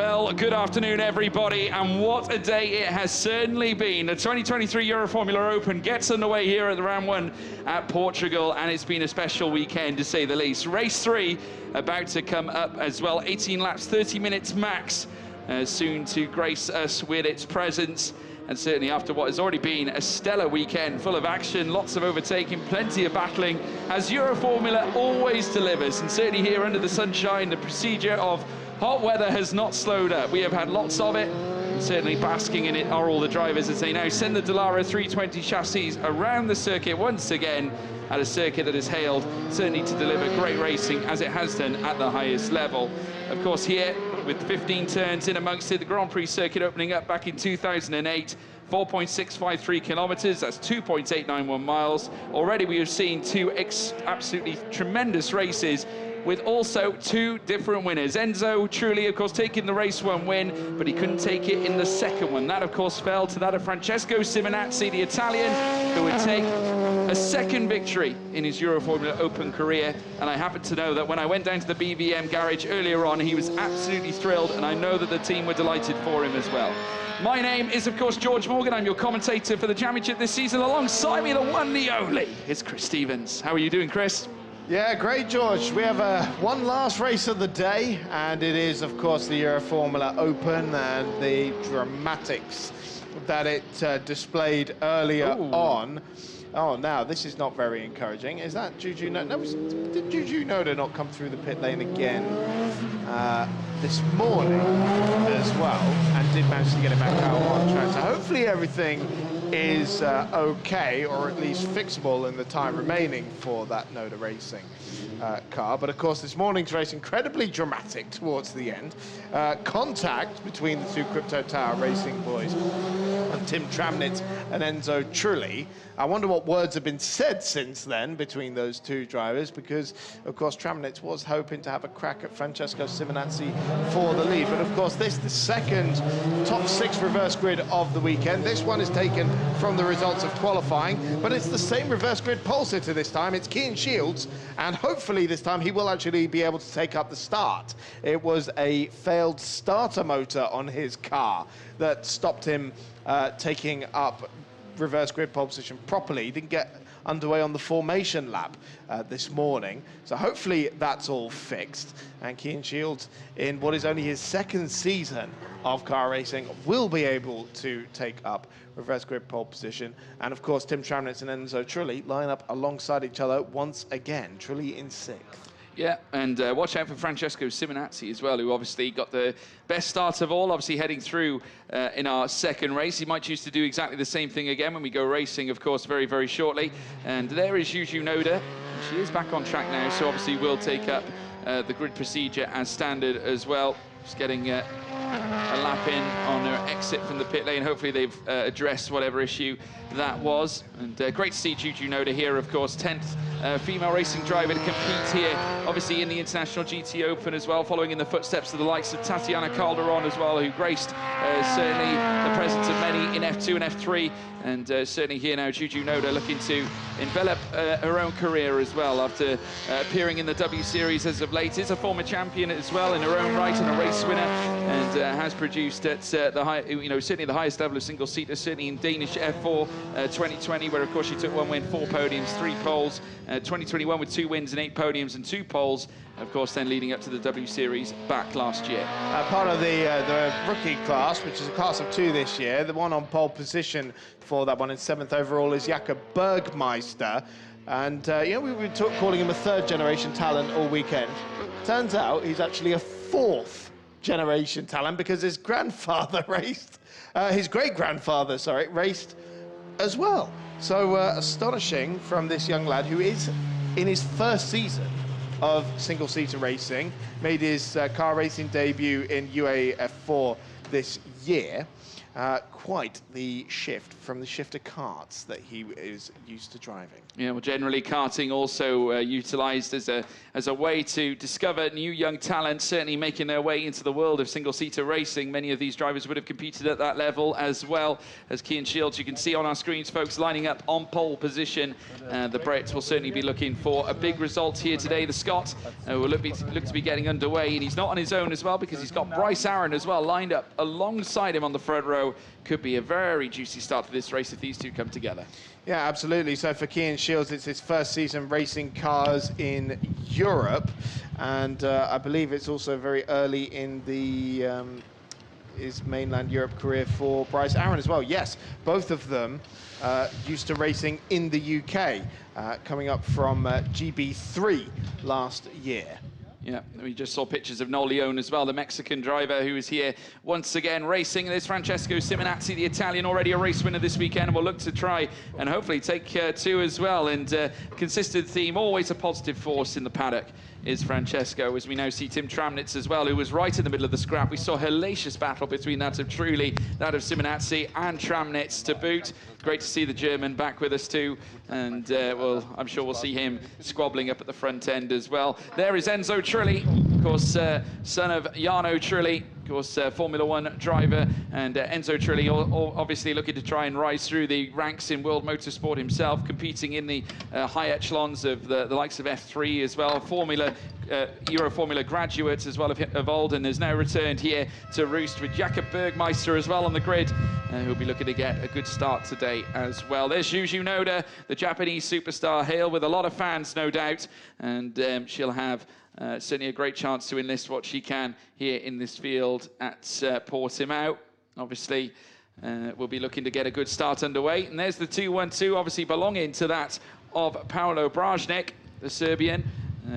Well, good afternoon, everybody, and what a day it has certainly been. The 2023 Euroformula Open gets underway here at the round one at Portugal, and it's been a special weekend, to say the least. Race 3 about to come up as well. 18 laps, 30 minutes max, soon to grace us with its presence. And certainly after what has already been a stellar weekend, full of action, lots of overtaking, plenty of battling, as Euroformula always delivers. And certainly here under the sunshine, the procedure of hot weather has not slowed up. We have had lots of it, and certainly basking in it are all the drivers as they now send the Dallara 320 chassis around the circuit once again, at a circuit that is hailed certainly to deliver great racing as it has done at the highest level. Of course, here with 15 turns in amongst it, the Grand Prix circuit opening up back in 2008, 4.653 kilometers, that's 2.891 miles. Already we have seen two absolutely tremendous races, with also two different winners. Enzo Trulli, of course, taking the race one win, but he couldn't take it in the second one. That, of course, fell to that of Francesco Simonazzi, the Italian, who would take a second victory in his Euroformula Open career. And I happen to know that when I went down to the BVM garage earlier on, he was absolutely thrilled, and I know that the team were delighted for him as well. My name is, of course, George Morgan. I'm your commentator for the championship this season. Alongside me, the one, the only, is Chris Stevens. How are you doing, Chris? Yeah, great, George. We have one last race of the day, and it is, of course, the Euroformula Open and the dramatics that it displayed earlier on. Oh, now, this is not very encouraging. Is that Juju Noda? No, did Juju Noda not come through the pit lane again this morning as well, and did manage to get it back out on track? So hopefully everything is okay, or at least fixable in the time remaining for that Noda Racing car. But of course, this morning's race incredibly dramatic towards the end. Contact between the two Crypto Tower Racing boys, and Tim Tramnitz and Enzo Trulli. I wonder what words have been said since then between those two drivers, because of course Tramnitz was hoping to have a crack at Francesco Simonazzi for the lead. But of course, this the second top 6 reverse grid of the weekend. This one is taken from the results of qualifying, but it's the same reverse grid pole sitter this time. It's Cian Shields, and hopefully this time he will actually be able to take up the start. It was a failed starter motor on his car that stopped him taking up reverse grid pole position properly. He didn't get underway on the formation lap this morning. So hopefully that's all fixed. And Cian Shields, in what is only his second season of car racing, will be able to take up reverse grid pole position. And of course, Tim Tramnitz and Enzo Trulli line up alongside each other once again. Trulli in 6th. Yeah, and watch out for Francesco Simonazzi as well, who obviously got the best start of all, obviously heading through in our second race. He might choose to do exactly the same thing again when we go racing, of course, very, very shortly. And there is Juju Noda. She is back on track now, so obviously will take up the grid procedure as standard as well. Just getting a lap in on her exit from the pit lane. Hopefully they've addressed whatever issue that was. And great to see Juju Noda here, of course, 10th female racing driver to compete here, obviously in the International GT Open as well, following in the footsteps of the likes of Tatiana Calderon as well, who graced certainly the presence of many in F2 and F3. And certainly here now, Juju Noda looking to envelop her own career as well after appearing in the W Series as of late. Is a former champion as well in her own right and a race winner, and has produced at the high, certainly the highest level of single seater, certainly in Danish F4 2020, where of course she took 1 win, 4 podiums, 3 poles. 2021 with 2 wins and 8 podiums and 2 poles. Of course, then leading up to the W Series back last year. Part of the rookie class, which is a class of 2 this year. The one on pole position for that one in 7th overall is Jakob Bergmeister. And, we were calling him a 3rd-generation talent all weekend. Turns out he's actually a 4th-generation talent, because his grandfather raced, his great-grandfather, raced as well. So astonishing from this young lad, who is in his 1st season of single-seater racing, made his car racing debut in UAF4 this year. Quite the shift from the shifter karts that he is used to driving. Yeah, well, generally karting also utilised as a way to discover new young talent, certainly making their way into the world of single-seater racing. Many of these drivers would have competed at that level as well as Cian Shields. You can see on our screens, folks, lining up on pole position. The Brits will certainly be looking for a big result here today. The Scot will look to be getting underway, and he's not on his own as well, because he's got Bryce Aaron as well lined up alongside him on the front row. Could be a very juicy start to this race if these two come together. Yeah, absolutely. So for Cian Shields, it's his first season racing cars in Europe, and I believe it's also very early in the his mainland Europe career for Bryce Aaron as well. Yes, both of them used to racing in the UK, coming up from GB3 last year. Yeah, we just saw pictures of Noel Leone as well, the Mexican driver who is here once again racing. There's Francesco Simonazzi, the Italian, already a race winner this weekend, and will look to try and hopefully take two as well. And consistent theme, always a positive force in the paddock is Francesco, as we now see Tim Tramnitz as well, who was right in the middle of the scrap. We saw a hellacious battle between that of Trulli, that of Simonazzi, and Tramnitz to boot. Great to see the German back with us too, and well, I'm sure we'll see him squabbling up at the front end as well. There is Enzo Trulli, of course, son of Jarno Trulli, of course, Formula One driver, and Enzo Trulli obviously looking to try and rise through the ranks in world motorsport himself, competing in the high echelons of the likes of F3 as well, Euroformula graduates as well of old, and has now returned here to roost with Jakob Bergmeister as well on the grid, who'll be looking to get a good start today as well. There's Juju Noda, the Japanese superstar, hail with a lot of fans, no doubt, and she'll have certainly a great chance to enlist what she can here in this field at Portimao. Obviously, we'll be looking to get a good start underway. And there's the 2-1-2, obviously belonging to that of Paolo Brajnik, the Serbian,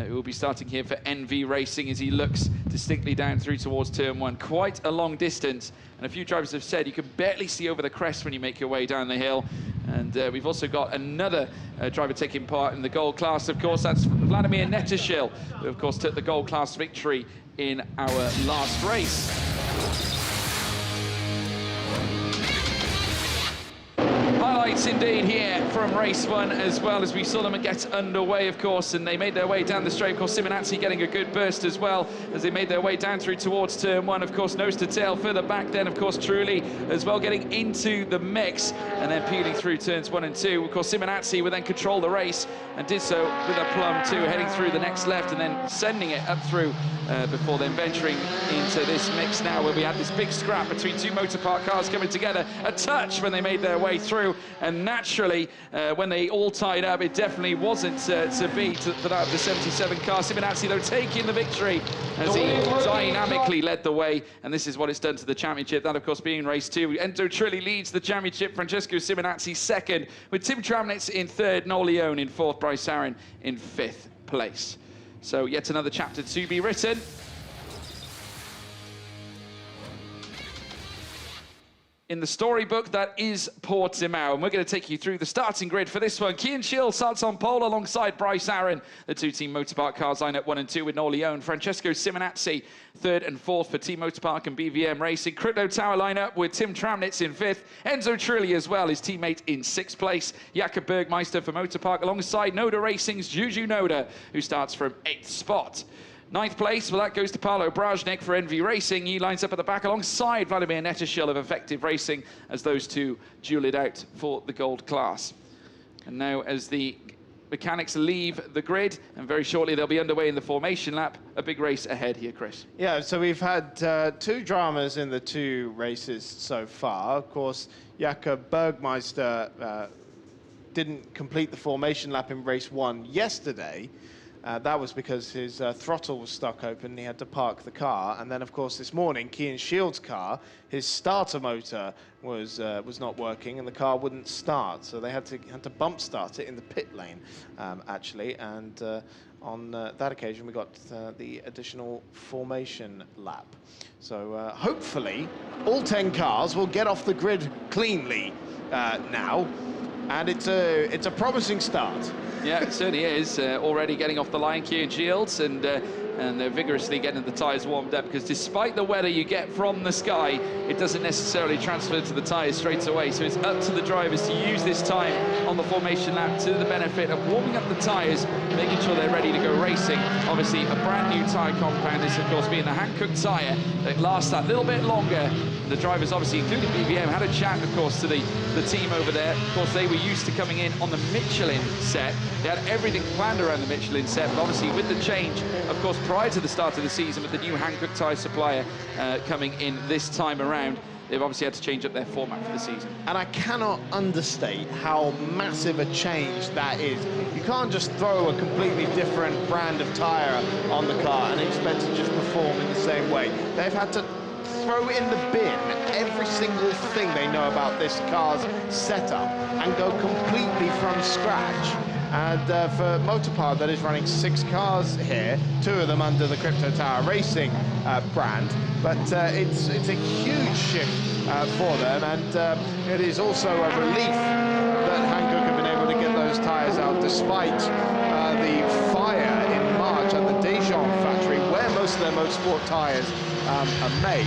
who will be starting here for NV Racing as he looks distinctly down through towards turn one. Quite a long distance, and a few drivers have said you can barely see over the crest when you make your way down the hill. And we've also got another driver taking part in the gold class, of course. That's Vladimir Netashil, who of course took the gold class victory in our last race. Highlights indeed here from race one, as well as we saw them get underway, of course, and they made their way down the straight. Of course, Simonazzi getting a good burst as well as they made their way down through towards turn one. Of course, nose to tail further back then, of course, Trulli as well getting into the mix and then peeling through turns 1 and 2. Of course, Simonazzi would then control the race and did so with a plum too, heading through the next left and then sending it up through before then venturing into this mix now, where we had this big scrap between two motor park cars coming together. A touch when they made their way through, and naturally when they all tied up, it definitely wasn't to be for that of the 77 car. Simonazzi though taking the victory as he dynamically led the way, and this is what it's done to the championship. That of course being race 2. Enzo Trulli leads the championship, Francesco Simonazzi second, with Tim Tramnitz in third, Noel Leone in fourth, Bryce Aaron in 5th place. So yet another chapter to be written. In the storybook that is Portimao, and we're going to take you through the starting grid for this one. Cian Shields starts on pole alongside Bryce Aaron. The two-team Motorpark cars line up 1 and 2 with Noel Leone. Francesco Simonazzi, 3rd and 4th for Team Motorpark and BVM Racing. Crypto Tower line up with Tim Tramnitz in 5th. Enzo Trulli as well, his teammate in 6th place. Jakob Bergmeister for Motorpark alongside Noda Racing's Juju Noda, who starts from 8th spot. 9th place, well, that goes to Paolo Brajnik for NV Racing. He lines up at the back alongside Vladimir Netashil of Effective Racing, as those two duel it out for the gold class. And now as the mechanics leave the grid, and very shortly they'll be underway in the formation lap, a big race ahead here, Chris. Yeah, so we've had 2 dramas in the 2 races so far. Of course, Jakob Bergmeister didn't complete the formation lap in race 1 yesterday. That was because his throttle was stuck open and he had to park the car. And then, of course, this morning, Cian Shields' car, his starter motor was not working and the car wouldn't start. So they had to bump start it in the pit lane, actually. And on that occasion, we got the additional formation lap. So hopefully, all 10 cars will get off the grid cleanly now. And it's a promising start. Yeah, it certainly is. Already getting off the line, Cian Shields, and and they're vigorously getting the tyres warmed up, because despite the weather you get from the sky, it doesn't necessarily transfer to the tyres straight away. So it's up to the drivers to use this time on the formation lap to the benefit of warming up the tyres, making sure they're ready to go racing. Obviously, a brand new tyre compound, this of course being the Hankook tyre that lasts that little bit longer. The drivers, obviously, including BBM, had a chat, of course, to the team over there. Of course, they were used to coming in on the Michelin set. They had everything planned around the Michelin set, but obviously with the change, of course, prior to the start of the season, with the new Hankook tyre supplier coming in this time around, they've obviously had to change up their format for the season. And I cannot understate how massive a change that is. You can't just throw a completely different brand of tyre on the car and expect to just perform in the same way. They've had to throw in the bin every single thing they know about this car's setup and go completely from scratch. And for Motopar, that is running 6 cars here, 2 of them under the Crypto Tower Racing brand. But it's a huge shift for them, and it is also a relief that Hankook have been able to get those tyres out despite the fire in March at the Dijon factory, where most of their motorsport tyres are made,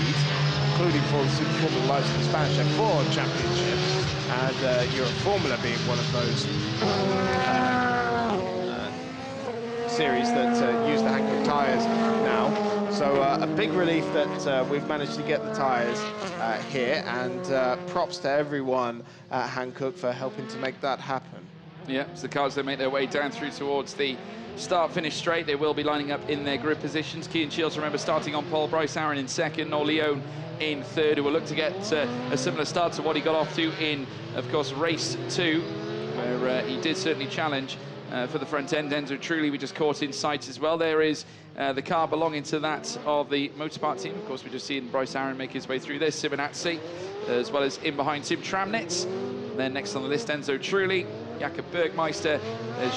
including for the Super Formula License Spanish F4 Championship, and Euroformula being one of those series that use the Hankook tyres now. So a big relief that we've managed to get the tyres here, and props to everyone at Hankook for helping to make that happen. Yeah, as the cars, they make their way down through towards the start-finish straight. They will be lining up in their grid positions. Kean Shields, remember, starting on pole. Bryce Aaron in second. Noel Leone in third, who will look to get a similar start to what he got off to in, of course, race 2, where he did certainly challenge for the front end. Enzo Trulli we just caught in sight as well. There is the car belonging to that of the Motorsport team. Of course, we're just seeing Bryce Aaron make his way through this. Simonazzi, as well as in behind Tim Tramnitz. And then next on the list, Enzo Trulli, Jakob Bergmeister,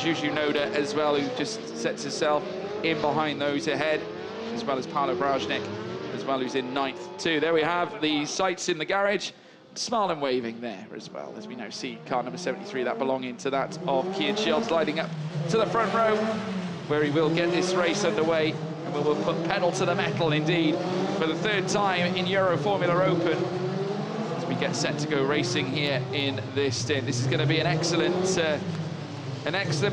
Juju Noda as well, who just sets himself in behind those ahead, as well as Paolo Brajnik as well, who's in 9th too. There we have the sights in the garage. Smile and waving there as well, as we now see car number 73, that belonging to that of Kean Shields, lining up to the front row, where he will get this race underway, and we will put pedal to the metal indeed for the 3rd time in Euroformula Open, as we get set to go racing here in this stint. This is going to be an excellent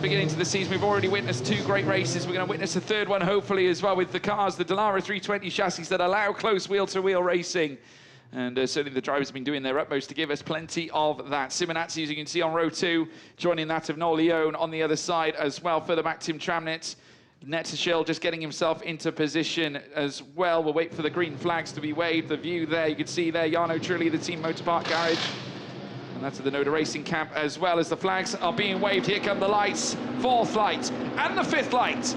beginning to the season. We've already witnessed 2 great races. We're going to witness a 3rd one, hopefully, as well, with the cars, the Dallara 320 chassis that allow close wheel-to-wheel racing. And certainly the drivers have been doing their utmost to give us plenty of that. Simonazzi, as you can see on row 2, joining that of Noel Leone on the other side as well. Further back, Tim Tramnitz. Nettershell just getting himself into position as well. We'll wait for the green flags to be waved. The view there, you can see there, Jarno Trulli, the Team Motorpark Garage. And that's at the Noda Racing Camp as well, as the flags are being waved. Here come the lights. 4th light and the 5th light.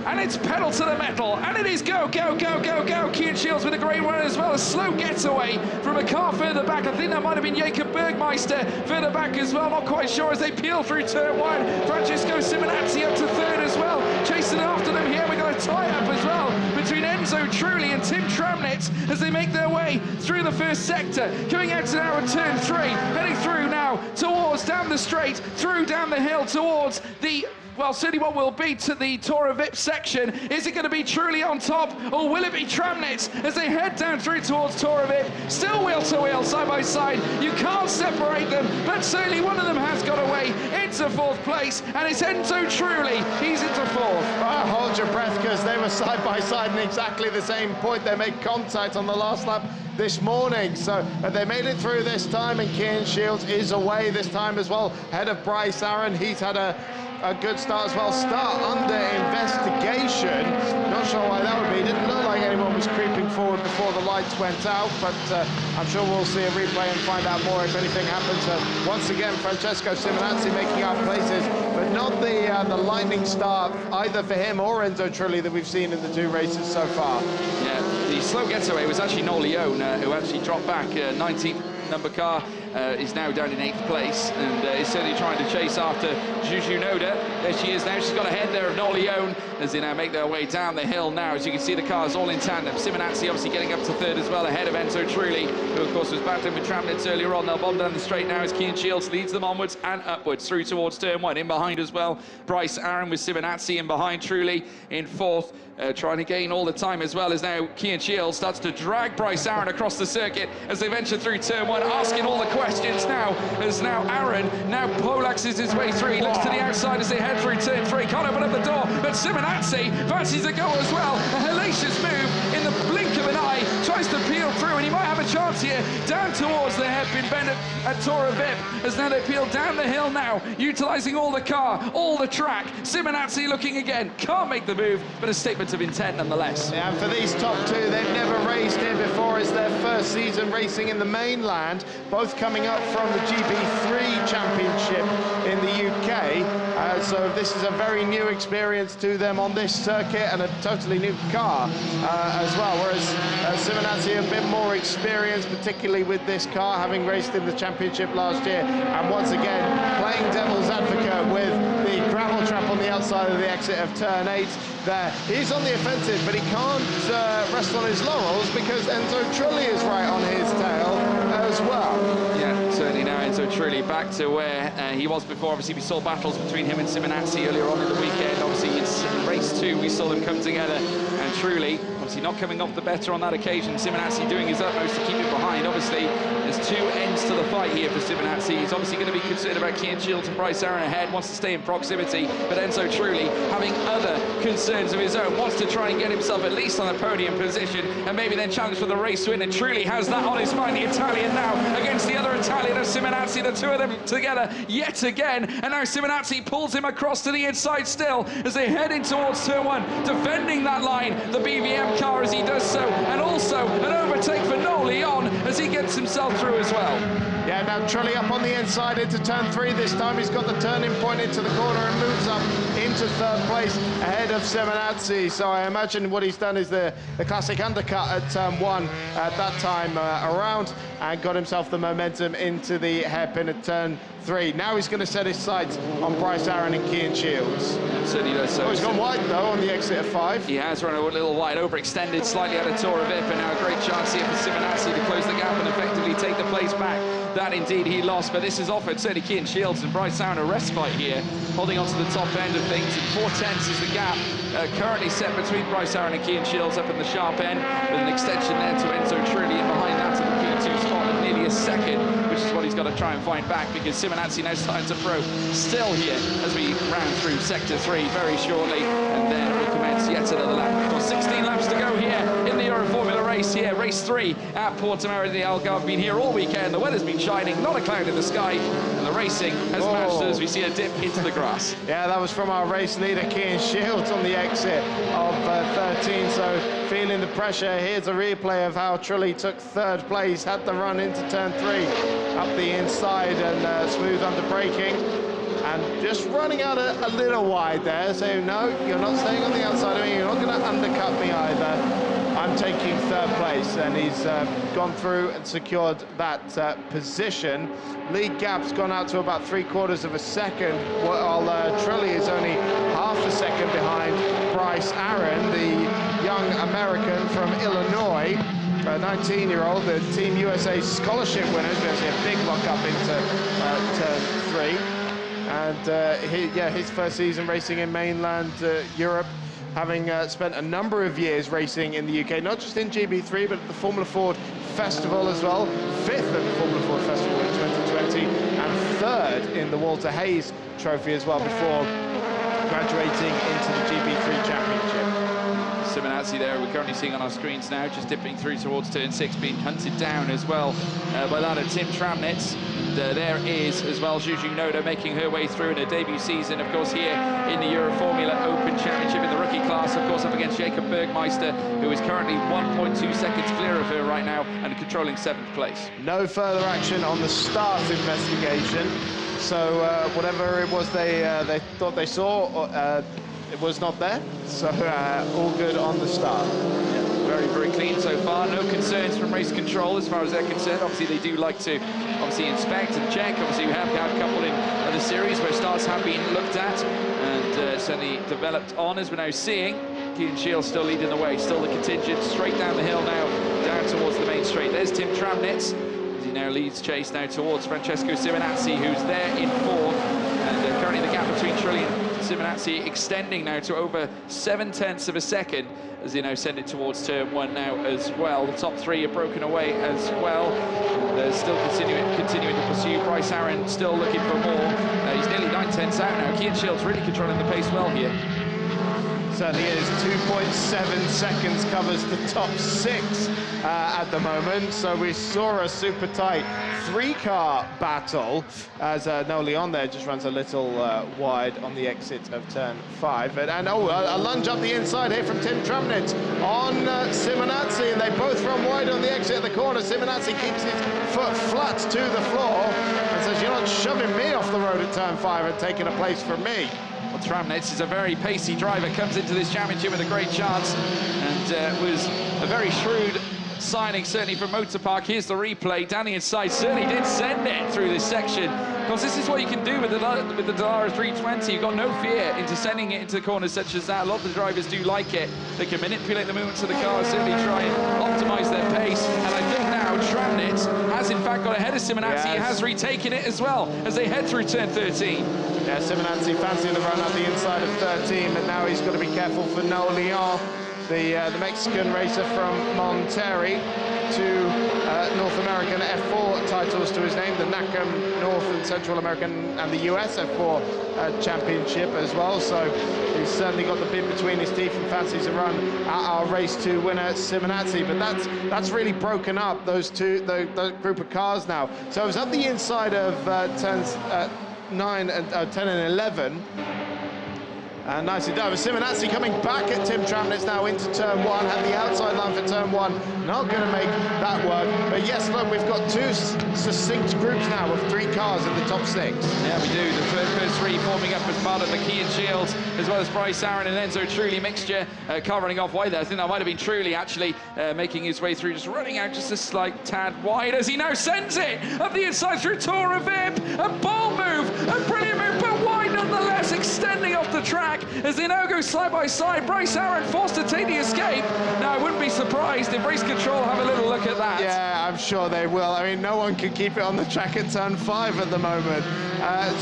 And it's pedal to the metal, and it is go, go, go, go, go. Kean Shields with a great run as well. A slow getaway from a car further back. I think that might have been Jakob Bergmeister further back as well. Not quite sure as they peel through turn 1. Francesco Simonazzi up to 3rd as well. Chasing after them here. We've got a tie-up as well between Enzo Trulli and Tim Tramnitz as they make their way through the 1st sector. Coming out to now at turn 3. Heading through now towards down the straight, through down the hill towards the... well, certainly what will be to the Tora VIP section. Is it going to be Trulli on top, or will it be Tramnitz as they head down through towards Tora VIP? Still wheel-to-wheel, side-by-side. You can't separate them, but certainly one of them has got away into 4th place, and it's Enzo Trulli. He's into 4th. Hold your breath, because they were side-by-side in exactly the same point. They made contact on the last lap this morning, so they made it through this time, and Kean Shields is away this time as well, ahead of Bryce Aaron. He's had a good start as well. Start under investigation. Not sure why that would be. It didn't look like anyone was creeping forward before the lights went out, but I'm sure we'll see a replay and find out more if anything happens. Once again, Francesco Simonazzi making out places, but not the lightning start either for him or Enzo Trulli that we've seen in the 2 races so far. Yeah, the slow getaway was actually Noel Leone, who actually dropped back 19th number car is now down in 8th place and is certainly trying to chase after Juju Noda. There she is now. She's got ahead there of Norleone as they now make their way down the hill now. As you can see, the cars all in tandem. Simonazzi obviously getting up to 3rd as well, ahead of Enzo Trulli, who of course was battling with Tramnitz earlier on. They'll bomb down the straight now as Cian Shields leads them onwards and upwards through towards turn 1. In behind as well, Bryce Aaron with Simonazzi in behind Trulli in 4th. Trying to gain all the time as well as now Cian Shields starts to drag Bryce Aaron across the circuit as they venture through turn 1, asking all the questions now as now Aaron now polaxes his way through. He looks to the outside as they head through turn 3. Can't open up the door, but Simonazzi fancies a go as well. A hellacious move in the blink of an eye, tries to peel through, and he might have a chance here down towards the hairpin bend at Tora Vip as now they peel down the hill now, utilising all the car, all the track. Simonazzi looking again, can't make the move, but a statement of intent nonetheless. Yeah, and for these top two, they've never raced here before. It's their first season racing in the mainland, both coming up from the GB3 Championship in the UK. So this is a very new experience to them on this circuit and a totally new car as well. Whereas Simonazzi a bit more experienced, particularly with this car, having raced in the championship last year. And once again, playing devil's advocate with the gravel trap on the outside of the exit of turn 8 there. He's on the offensive, but he can't rest on his laurels because Enzo Trulli is right on his tail as well. Yeah, certainly now Enzo Trulli back to where he was before. Obviously, we saw battles between him and Simonazzi earlier on in the weekend. Obviously, in race 2, we saw them come together, and Trulli obviously not coming off the better on that occasion. Simonazzi doing his utmost to keep it behind. Obviously, there's 2 ends to the fight here for Simonazzi. He's obviously going to be concerned about Cian Shields and Bryce Aaron ahead, wants to stay in proximity, but Enzo Trulli, having other concerns of his own, wants to try and get himself at least on a podium position and maybe then challenge for the race win, and Trulli has that on his mind. The Italian now against the other Italian of Simonazzi, the 2 of them together yet again, and now Simonazzi pulls him across to the inside still as they head in towards turn 1, defending that line, the BVM car as he does so, and also an overtake for Norleone as he gets himself through as well. Yeah, now Trulli up on the inside into turn 3 this time. He's got the turning point into the corner and moves up into 3rd place ahead of Simonazzi. So I imagine what he's done is the classic undercut at turn 1 at that time around, and got himself the momentum into the hairpin at turn 3. Now he's going to set his sights on Bryce Aaron and Cian Shields. Certainly does so. Oh, he's gone wide though on the exit of 5. He has run a little wide, overextended slightly out of Tora Vip, and now a great chance here for Simonazzi to close the gap and effectively take the place back that indeed he lost. But this has offered certainly Cian Shields and Bryce Aaron a respite here, holding on to the top end of things, and 4/10 is the gap currently set between Bryce Aaron and Cian Shields up in the sharp end, with an extension there to Enzo Trulli, and behind that to the P2 spot of nearly a second, which is what he's got to try and find back, because Simonazzi now starting to throw still here as we round through sector 3 very shortly, and then we'll commence yet another lap. We've got 16 laps to go here in the Euroformula race here, race 3 at Portimao in the Algarve. Been here all weekend, the weather's been shining, not a cloud in the sky, and the racing has matched as we see a dip into the grass. Yeah, that was from our race leader Cian Shields on the exit of 13, so feeling the pressure. Here's a replay of how Trulli took 3rd place, had the run into turn 3 up the inside, and smooth under braking, and just running out a little wide there, saying no, you're not staying on the outside of me, you're not going to undercut me either, I'm taking 3rd place. And he's gone through and secured that position. Lead gap's gone out to about 3/4 of a second, while Trulli is only half a second behind Bryce Aaron, the young American from Illinois, a 19-year-old, the Team USA scholarship winner. He's going to see a big lock up into turn 3. And his first season racing in mainland Europe, having spent a number of years racing in the UK, not just in GB3, but at the Formula Ford Festival as well. 5th at the Formula Ford Festival in 2020, and 3rd in the Walter Hayes Trophy as well, before graduating into the GB3 Championship. Simonazzi there, we're currently seeing on our screens now, just dipping through towards turn 6, being hunted down as well by that of Tim Tramnitz. There is as well Juju Noda making her way through in her debut season, of course, here in the Euroformula Open Championship in the rookie class, of course, up against Jacob Bergmeister, who is currently 1.2 seconds clear of her right now and controlling 7th place. No further action on the start investigation, so whatever it was they thought they saw, it was not there, so all good on the start. Yeah, very, very clean so far. No concerns from race control as far as they're concerned. Obviously, they do like to inspect and check. Obviously, we have had a couple in other series where starts have been looked at and certainly developed on, as we're now seeing. Cian Shields still leading the way, still the contingent, straight down the hill now, down towards the main straight. There's Tim Tramnitz, as he now leads chase now towards Francesco Simonazzi, who's there in fourth. And currently the gap between Trulli and Simonazzi extending now to over 7/10 of a second, as they now send it towards turn one now as well. The top three are broken away as well. And, still continuing to pursue. Bryce Aaron still looking for more. He's nearly 9/10 out now. Cian Shields really controlling the pace well here. Certainly is. 2.7 seconds covers the top six at the moment. So we saw a super tight three-car battle as No Leon there just runs a little wide on the exit of turn 5. And a lunge up the inside here from Tim Tramnitz on Simonazzi, and they both run wide on the exit of the corner. Simonazzi keeps his foot flat to the floor and says, "You're not shoving me off the road at turn 5 and taking a place from me." Well, Tramnitz is a very pacey driver, comes into this championship with a great chance, and was a very shrewd signing, certainly from Motor Park. Here's the replay. Down the inside, certainly did send it through this section. Because this is what you can do with the Dallara 320. You've got no fear into sending it into corners such as that. A lot of the drivers do like it. They can manipulate the movements of the car, certainly try and optimize their pace. And I think now Tramnitz has in fact got ahead of Simonazzi. He has retaken it as well as they head through turn 13. Yeah, Simonazzi fancying the run up the inside of 13, but now he's got to be careful for No Leon, the Mexican racer from Monterrey, two North American F4 titles to his name, the NACAM North and Central American and the US F4 championship as well. So he's certainly got the bid between his teeth and fancies a run at our race 2 winner Simonazzi. But that's really broken up those the group of cars now. So it was at the inside of turns 9 and 10 and 11. Nicely done. Simonazzi coming back at Tim Tramnitz now into turn 1, had the outside line for turn 1. Not going to make that work. But yes, look, we've got two succinct groups now of 3 cars in the top 6. Yeah, we do. The first 3 forming up as part of the Cian Shields, as well as Bryce Aaron and Enzo Trulli mixture. Car running off wide there. I think that might have been Trulli actually making his way through, just running out just a slight tad wide as he now sends it up the inside through Tora Vip. A bold move, a brilliant move, but wide nonetheless, extending off the track as they now go side by side. Bryce Aaron forced to take the escape. Now, I wouldn't be surprised if race control have a little look at that. Yeah, I'm sure they will. I mean, no one can keep it on the track at turn 5 at the moment.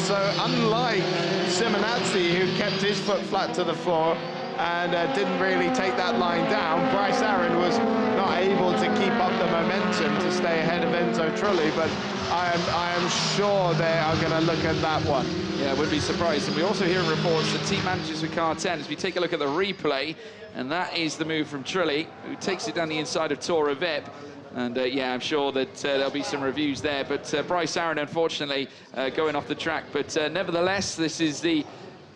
So unlike Simonazzi, who kept his foot flat to the floor and didn't really take that line down, Bryce Aaron was not able to keep up the momentum to stay ahead of Enzo Trulli, but I am sure they are going to look at that one. Yeah, wouldn't be surprised. And we also hear reports that team managers for car 10, as we take a look at the replay, and that is the move from Trulli, who takes it down the inside of Tora Vip. And yeah, I'm sure that there'll be some reviews there. But Bryce Aaron, unfortunately, going off the track. But nevertheless, this is certainly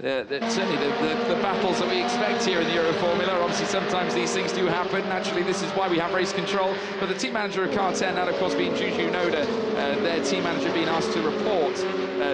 the battles that we expect here in the Euroformula. Obviously, sometimes these things do happen. Naturally, this is why we have race control. But the team manager of car 10, that of course being Juju Noda, their team manager being asked to report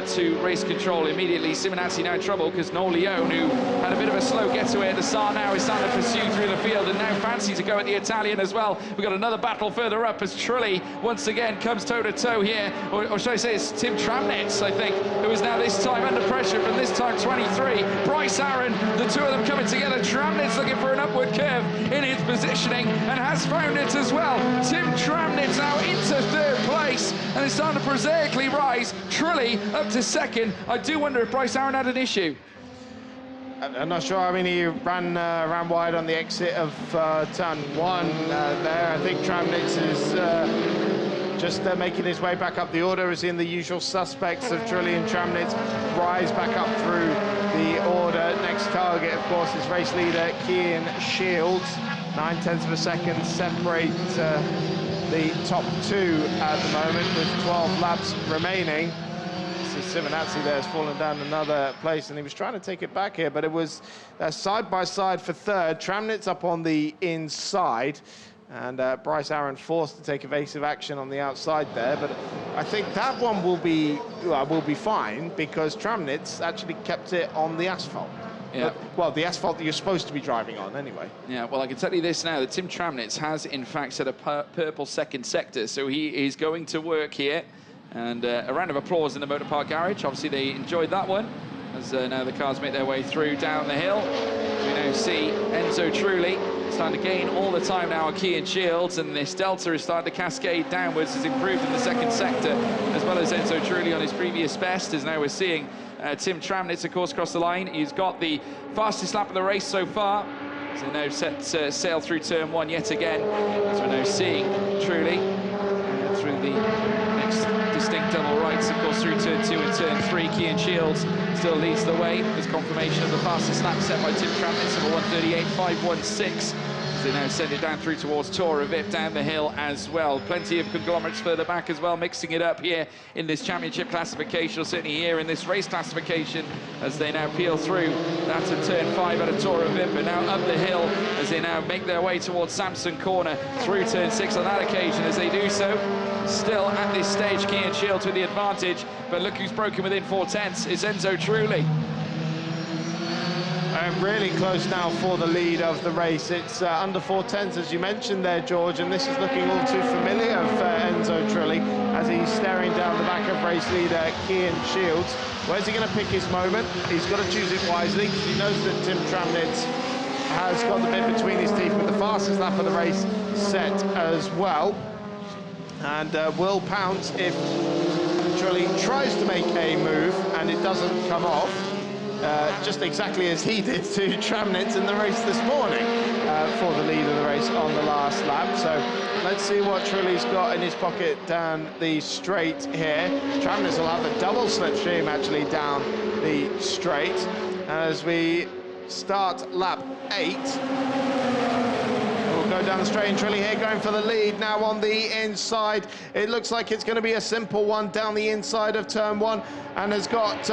to race control immediately. Simonazzi now in trouble because Noel Leone, who had a bit of a slow getaway at the start, now is starting to pursue through the field and now fancy to go at the Italian as well. We've got another battle further up as Trulli once again comes toe-to-toe here, or should I say it's Tim Tramnitz, I think, who is now this time under pressure from this time 23. Bryce Aaron, the two of them coming together. Tramnitz looking for an upward curve in his positioning and has found it as well. Tim Tramnitz now into 3rd place and is starting to prosaically rise. Trulli up to 2nd. I do wonder if Bryce Aaron had an issue. I'm not sure. I mean, he ran wide on the exit of turn 1 there. I think Tramnitz is just making his way back up the order, as in the usual suspects of Trulli and Tramnitz rise back up through the order. Next target, of course, is race leader Cian Shields. 9/10 of a second separate the top 2 at the moment with 12 laps remaining. Simonazzi there has fallen down another place, and he was trying to take it back here, but it was side by side for 3rd. Tramnitz up on the inside, and Bryce Aaron forced to take evasive action on the outside there. But I think that one will be fine because Tramnitz actually kept it on the asphalt. Yeah. Well, the asphalt that you're supposed to be driving on, anyway. Yeah, well, I can tell you this now, that Tim Tramnitz has, in fact, set a purple second sector, so he is going to work here. And a round of applause in the Motor Park Garage. Obviously, they enjoyed that one, as now the cars make their way through down the hill. We now see Enzo Trulli starting to gain all the time now on Key and Shields, and this delta is starting to cascade downwards, has improved in the second sector, as well as Enzo Trulli on his previous best, as now we're seeing Tim Tramnitz, of course, across the line. He's got the fastest lap of the race so far. So now set sail through turn one yet again. So we're now seeing Trulli through the next distinct double rights, of course, through turn two and turn three. Key and Shields still leads the way. There's confirmation of the fastest lap set by Tim Tramnitz, number 138.516. They now send it down through towards Tora Vip down the hill as well. Plenty of conglomerates further back as well, mixing it up here in this championship classification, or certainly here in this race classification, as they now peel through. That's a turn 5 out of Tora Vip, but now up the hill as they now make their way towards Samson Corner through turn 6 on that occasion. As they do so, still at this stage, Key and Shields with the advantage, but look who's broken within 4/10. It's Enzo Trulli. Really close now for the lead of the race. It's under 4/10, as you mentioned there, George, and this is looking all too familiar for Enzo Trulli as he's staring down the back of race leader Kian Shields. Where's he going to pick his moment? He's got to choose it wisely, because he knows that Tim Tramnitz has got the bit between his teeth with the fastest lap of the race set as well, and will pounce if Trulli tries to make a move and it doesn't come off. Just exactly as he did to Tramnitz in the race this morning for the lead of the race on the last lap. So let's see what Trulli's got in his pocket down the straight here. Tramnitz will have a double slipstream actually down the straight as we start lap 8. We'll go down the straight, and Trulli here going for the lead now on the inside. It looks like it's going to be a simple one down the inside of turn 1, and has got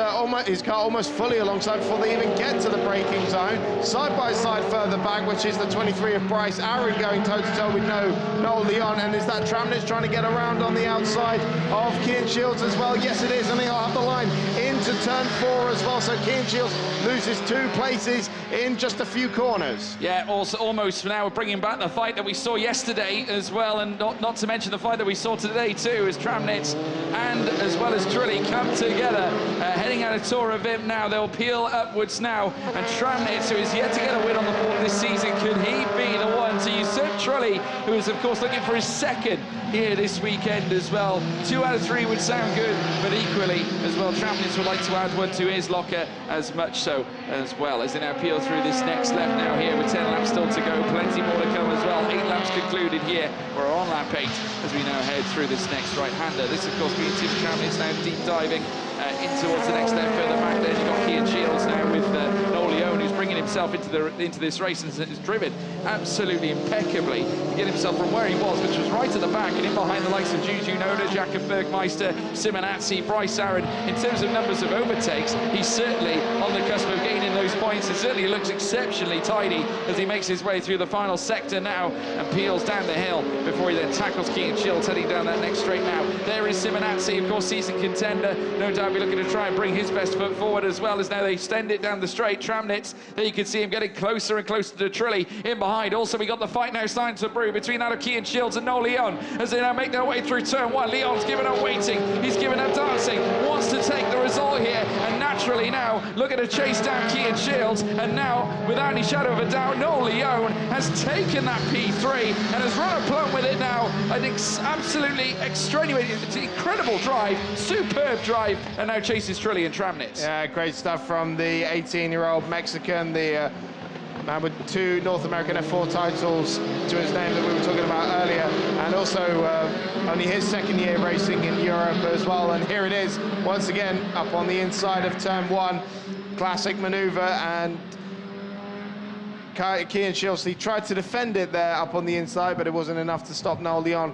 his car almost fully alongside before they even get to the braking zone. Side by side further back, which is the 23 of Bryce Aaron going toe-to-toe with Noel Leon. And is that Tramnitz trying to get around on the outside of Kian Shields as well? Yes, it is, and he'll have the line into turn 4 as well. So Kian Shields loses 2 places in just a few corners. Yeah, also almost now we're bringing back the fight that we saw yesterday as well, and not to mention the fight that we saw today too, as Tramnitz and as well as Trulli come together. Heading out of Tora Vip now, they'll peel upwards now, and Tramnitz, who is yet to get a win on the board this season, could he be the one to usurp Trulli, who is of course looking for his second here this weekend as well. 2 out of 3 would sound good, but equally as well, Tramnitz would like to add one to his locker, as much so as well, as they now peel through this next left now here with 10 laps still to go, plenty more to come as well. 8 laps concluded here. We're on lap 8 as we now head through this next right-hander. This of course being Tim Tramnitz now deep diving in towards the next left further back. There you've got Kian Shields now with Noel Leon, who's bringing himself into this race and has driven absolutely impeccably to get himself from where he was, which was right at the back and in behind the likes of Juju Noda, Jakob Bergmeister, Simonazzi, Bryce Aaron. In terms of numbers of overtakes, he's certainly on the cusp of gaining those points, and certainly looks exceptionally tidy as he makes his way through the final sector now and peels down the hill before he then tackles Kian Shields heading down that next straight now. There is Simonazzi, of course, season contender, no doubt be looking to try and bring his best foot forward as well, as now they extend it down the straight. Tramnitz, there you can see him getting closer and closer to Trulli in behind. Also, we got the fight now starting to brew between that of Kian Shields and Noel Leon as they now make their way through turn 1. Leon's given up waiting, he's given up dancing, wants to take the result here, and naturally now looking to chase down Kian Shields, and now without any shadow of a doubt, Noel Leon has taken that P3 and has run a plumb with it now. I think absolutely extenuating, it's an incredible drive, superb drive, and now chases Trulli and Tramnitz. Yeah, great stuff from the 18-year-old Mexican, the man with 2 North American F4 titles to his name that we were talking about earlier, and also only his 2nd year racing in Europe as well. And here it is once again up on the inside of turn 1. Classic maneuver, and Kian Shields, he tried to defend it there up on the inside, but it wasn't enough to stop Noel Leon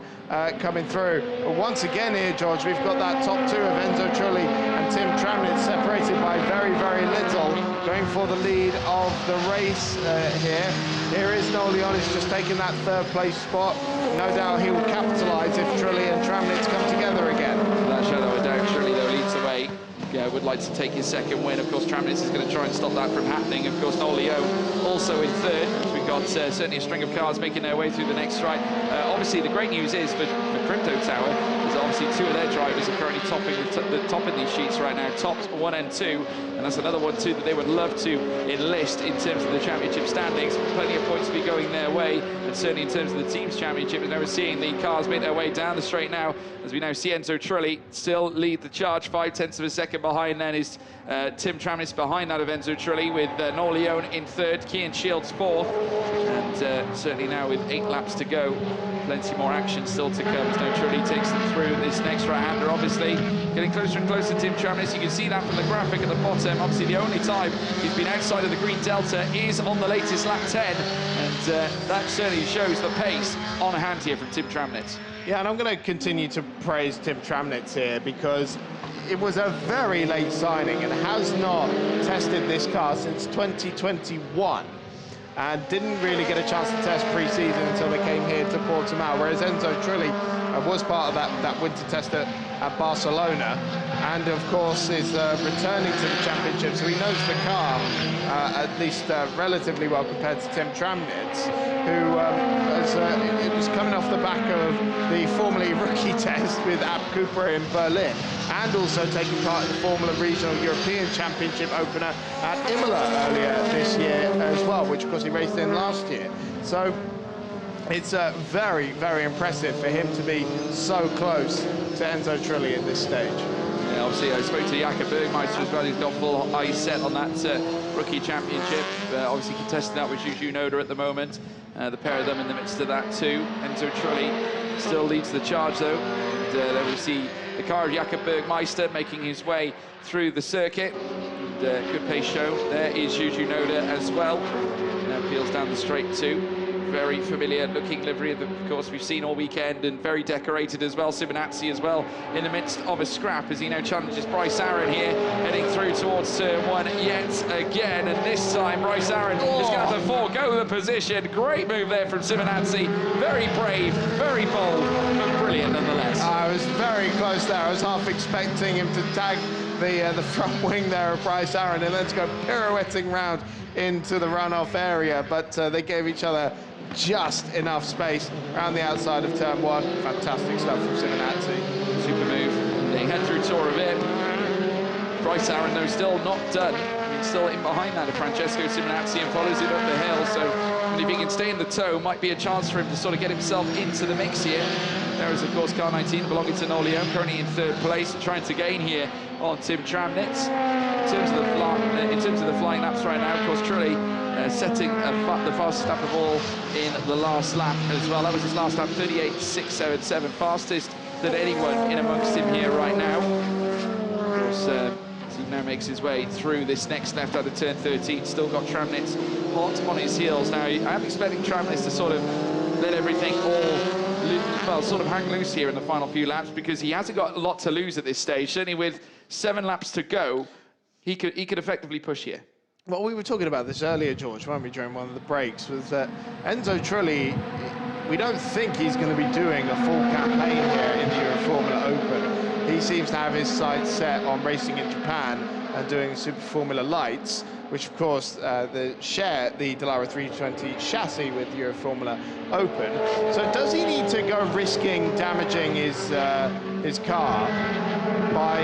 coming through. But once again here, George, we've got that top 2 of Enzo Trulli and Tim Tramnitz separated by very, very little, going for the lead of the race here. Here is Noel Leon, he's just taken that 3rd place spot. No doubt he will capitalise if Trulli and Tramnitz come together again. Without shadow of a doubt, Trulli though leads the way. yeah, would like to take his second win. Of course, Tramnitz is going to try and stop that from happening. Of course, Nolio also in third. We've got certainly a string of cars making their way through the next straight. Obviously, the great news is for Crypto Tower is obviously two of their drivers are currently topping the top in these sheets right now, tops 1 and 2, and that's another one too that they would love to enlist in terms of the championship standings. Plenty of points to be going their way, and certainly in terms of the team's championship. And now we're seeing the cars make their way down the straight now, as we now see Enzo Trulli still lead the charge, 0.5 of a second behind. Then is Tim Tramnitz behind that of Enzo Trulli, with Noel Leone in third, Kian Shields fourth, and certainly now with 8 laps to go, plenty more action still to come as now Trulli takes them through this next right-hander. Obviously getting closer and closer to Tim Tramnitz. You can see that from the graphic at the bottom. Obviously the only time he's been outside of the green delta is on the latest lap 10, and that certainly shows the pace on hand here from Tim Tramnitz. Yeah, and I'm going to continue to praise Tim Tramnitz here, because it was a very late signing and has not tested this car since 2021, and didn't really get a chance to test pre-season until they came here to Portimao, whereas Enzo Trulli was part of that winter test at Barcelona, and of course is returning to the championship, so he knows the car at least relatively well compared to Tim Tramnitz, who it was coming off the back of the Formula E rookie test with Ab Cooper in Berlin, and also taking part in the Formula Regional European Championship opener at Imola earlier this year as well, which of course he raced in last year. So it's very, very impressive for him to be so close to Enzo Trulli at this stage. Yeah, obviously I spoke to Jakob Bergmeister as well. He's got full eyes set on that rookie championship, obviously contesting that with Juju Noda at the moment. The pair of them in the midst of that too. Enzo Trulli still leads the charge though, and there we see the car of Jakob Bergmeister making his way through the circuit. And, good pace show. There is Juju Noda as well. Peels down the straight too. Very familiar looking livery, of course we've seen all weekend, and very decorated as well. Simonazzi as well in the midst of a scrap as he now challenges Bryce Aaron here, heading through towards turn 1 yet again, and this time Bryce Aaron is going to have to forego the position. Great move there from Simonazzi, very brave, very bold, but brilliant nonetheless. I was very close there. I was half expecting him to tag the front wing there of Bryce Aaron and then to go pirouetting round into the runoff area, but they gave each other just enough space around the outside of turn 1. Fantastic stuff from Simonazzi. Super move. They head through Torreville. Bryce Aaron, though, still not done. I mean, still in behind that of Francesco Simonazzi, and follows it up the hill. So if he can stay in the tow, might be a chance for him to sort of get himself into the mix here. There is, of course, car 19 belonging to Nolio, currently in third place, trying to gain here on Tim Tramnitz. In terms of the flying laps right now, of course, Trulli setting the fastest lap of all in the last lap as well. That was his last lap, 38.677, fastest than anyone in amongst him here right now. Of course, as he now makes his way through this next left out of turn 13, still got Tramnitz hot on his heels. Now, I'm expecting Tramnitz to sort of let everything sort of hang loose here in the final few laps, because he hasn't got a lot to lose at this stage. Certainly with 7 laps to go, he could effectively push here. Well, we were talking about this earlier, George, weren't we, during one of the breaks, was that Enzo Trulli, we don't think he's going to be doing a full campaign here in the Euroformula Open. He seems to have his sights set on racing in Japan and doing Super Formula Lights, which of course share the Dallara 320 chassis with the Euroformula Open. So does he need to go risking damaging his car by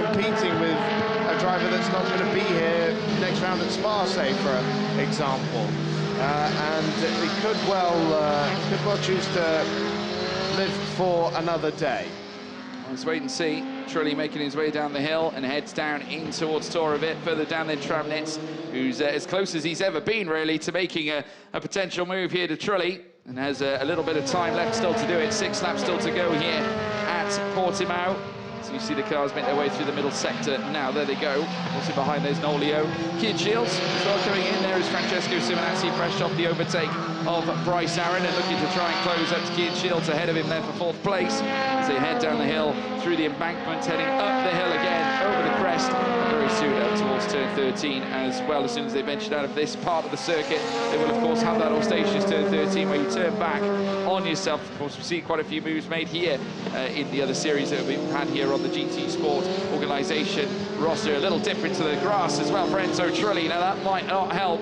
competing with a driver that's not going to be here next round at Spa, say, for example? And he could well choose to live for another day. Let's wait and see. Trulli making his way down the hill and heads down in towards Torreville. Further down then Tramnitz, who's as close as he's ever been, really, to making a potential move here to Trulli, and has a little bit of time left still to do it. 6 laps still to go here at Portimao. So you see the cars make their way through the middle sector now. There they go. Also behind there's Nolio. Kian Shields as well coming in. There is Francesco Simonazzi, fresh off the overtake of Bryce Aaron, and looking to try and close up to Kian Shields ahead of him there for 4th place as they head down the hill through the embankment, heading up the hill again over the crest very soon up towards turn 13 as well. As soon as they ventured out of this part of the circuit, they will of course have that auspicious turn 13 where you turn back on yourself. Of course, we see quite a few moves made here in the other series that we've had here on the GT Sport organisation Rosser. A little dip into the grass as well for Enzo Trulli. Now that might not help,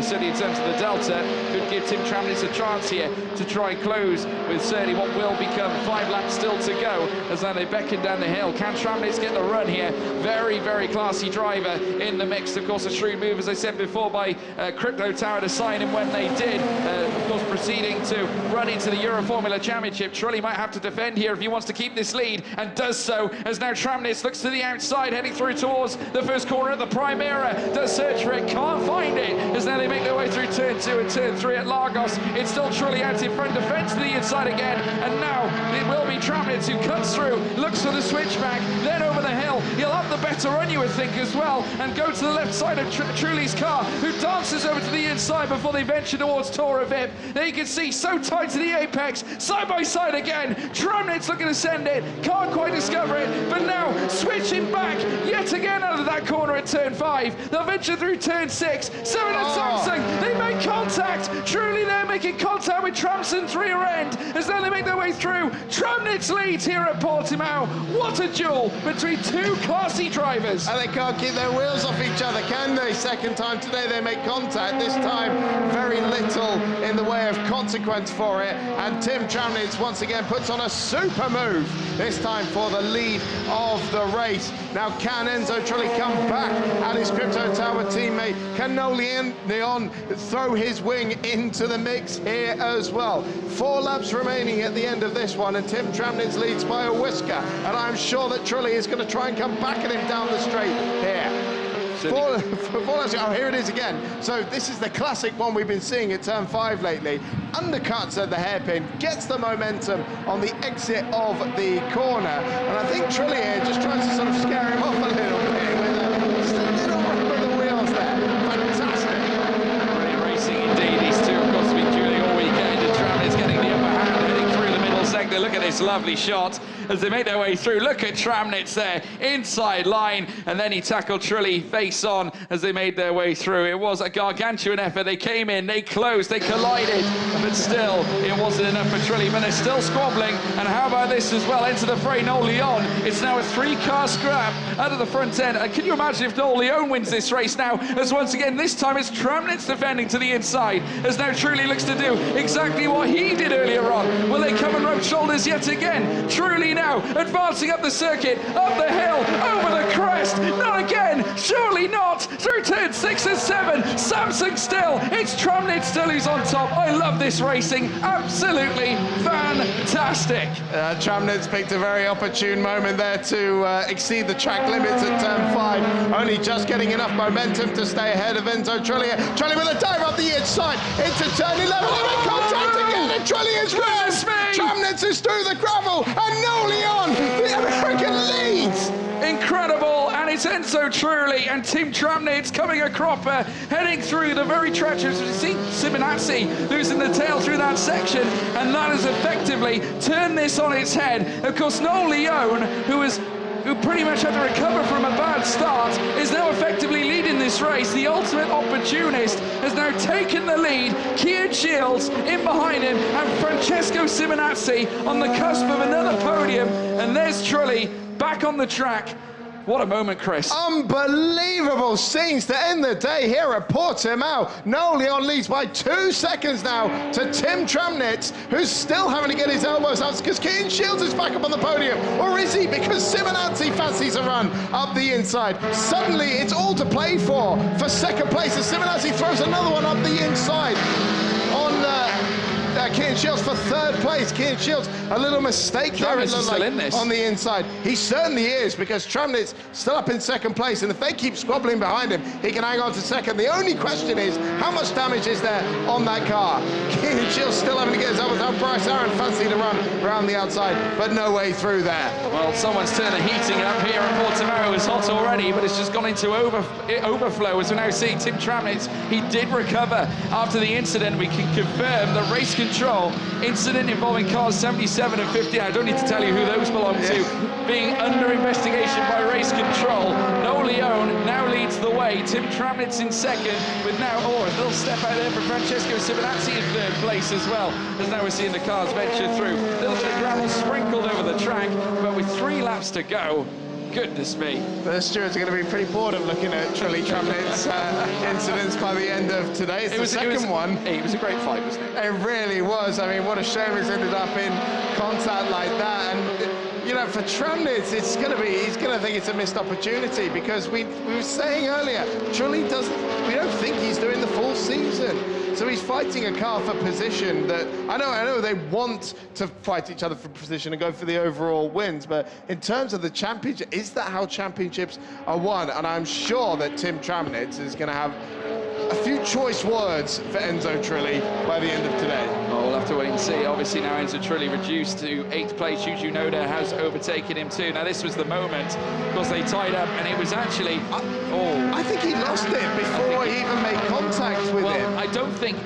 certainly in terms of the delta. Could give Tim Tramnitz a chance here to try and close with certainly what will become 5 laps still to go as now they beckon down the hill. Can Tramnitz get the run here? Very, very classy driver in the mix. Of course, a shrewd move, as I said before, by Crypto Tower to sign him when they did. Of course, proceeding to run into the Euroformula Championship. Trulli might have to defend here if he wants to keep this lead, and does so, as now Tramnitz looks to the outside, heading through towards the first corner of the Primera. Does search for it, can't find it, as now they make their way through turn 2 and turn 3 at Lagos. It's still Trulli out in front, defends to the inside again, and now it will be Tramnitz who cuts through, looks for the switchback, then over the hill. He'll have the better run, you would think, as well, and go to the left side of Trulli's car, who dances over to the inside before they venture towards Tora Vip. There you can see, so tight to the apex, side by side again. Tramnitz looking to send it, can't quite discover it, but now switching back yet again out of that corner at turn 5. They'll venture through turn 6. 7 at Samsung, they make contact. Trulli there making contact with Tramson's rear end as now they make their way through. Tramnitz leads here at Portimao. What a duel between two classy drivers. And they can't keep their wheels off each other, can they? Second time today they make contact. This time very little in the way of consequence for it. And Tim Tramnitz once again puts on a super move, this time for the lead of the race. Now can Enzo Trulli come back at his Crypto Tower teammate? Can Leon throw his wing into the mix here as well? 4 laps remaining at the end of this one, and Tim Tramnitz leads by a whisker, and I'm sure that Trulli is going to try and come back at him down the straight here. Oh, here it is again. So this is the classic one we've been seeing at turn 5 lately. Undercuts at the hairpin, gets the momentum on the exit of the corner, and I think Trulli here just tries to sort of scare him off a little bit with just a little run with the wheels there. Fantastic. Brilliant racing indeed. These two, of course, have been dueling all weekend, and Tramnitz getting the upper hand, heading through the middle sector. Look at this lovely shot as they make their way through. Look at Tramnitz there, inside line, and then he tackled Trulli face on as they made their way through. It was a gargantuan effort. They came in, they closed, they collided, but still, it wasn't enough for Trulli, but they're still squabbling. And how about this as well? Enter the fray, Noel Leon. It's now a 3-car scrap out of the front end. And can you imagine if Noel Leon wins this race now, as once again, this time it's Tramnitz defending to the inside, as now Trulli looks to do exactly what he did earlier on. Will they come and rub shoulders yet again? Trulli now advancing up the circuit, up the hill, over the crest. Not again, surely not. Through turn 6 and 7, Samsung still. It's Tramnitz still who's on top. I love this racing, absolutely fantastic. Tramnitz picked a very opportune moment there to exceed the track limits at turn 5, only just getting enough momentum to stay ahead of Enzo Trulli. Trulli with a dive up the inside into turn 11, they make contact again, and Trulli is red. Tramnitz is through the gravel, and Noel Leon, the American leads. Incredible, and it's Enzo Trulli and Tim Tramnitz coming a cropper, heading through the very treacherous. You see Simonazzi losing the tail through that section, and that has effectively turned this on its head. Of course, Noel Leon, who pretty much had to recover from a bad start, is now effectively leading this race. The ultimate opportunist has now taken the lead. Kian Shields in behind him, and Francesco Simonazzi on the cusp of another podium. And there's Trulli back on the track. What a moment, Chris. Unbelievable scenes to end the day here at Portimao. Noel Leon leads by 2 seconds now to Tim Tramnitz, who's still having to get his elbows out because Kian Shields is back up on the podium. Or is he? Because Simonazzi fancies a run up the inside. Suddenly, it's all to play for second place, as Simonazzi throws another one up the inside on Kian Shields for 3rd place. Kian Shields, a little mistake there, it looked like, on the inside. He certainly is, because Tramnitz still up in 2nd place, and if they keep squabbling behind him, he can hang on to 2nd. The only question is, how much damage is there on that car? Kian Shields still having to get his elbows out. Bryce Aaron fancy to run around the outside, but no way through there. Well, someone's turned the heating up here at Portimao. It's hot already, but it's just gone into overflow, as we're now seeing Tim Tramnitz. He did recover after the incident. We can confirm the race control incident involving cars 77 and 50. I don't need to tell you who those belong to, being under investigation by race control. Noel Leon now leads the way. Tim Tramnitz in 2nd, with now a little step out there for Francesco Simonazzi in 3rd place as well, as now we're seeing the cars venture through. A little bit of gravel sprinkled over the track, but with 3 laps to go, Goodness me. The stewards are going to be pretty bored of looking at Trulli Tramnitz incidents by the end of today. It's the second one. It was a great fight, wasn't it? It really was. I mean, what a shame it's ended up in contact like that. And, you know, for Tramnitz, he's going to think it's a missed opportunity, because we were saying earlier, Trulli we don't think he's doing the full season. So he's fighting a car for position that, I know they want to fight each other for position and go for the overall wins, but in terms of the championship, is that how championships are won? And I'm sure that Tim Tramnitz is going to have a few choice words for Enzo Trulli by the end of today. Well, we'll have to wait and see. Obviously now Enzo Trulli reduced to 8th place. Juju Noda has overtaken him too. Now this was the moment. Of course, they tied up, and it was actually... I think he lost it before he even made contact with him. I don't think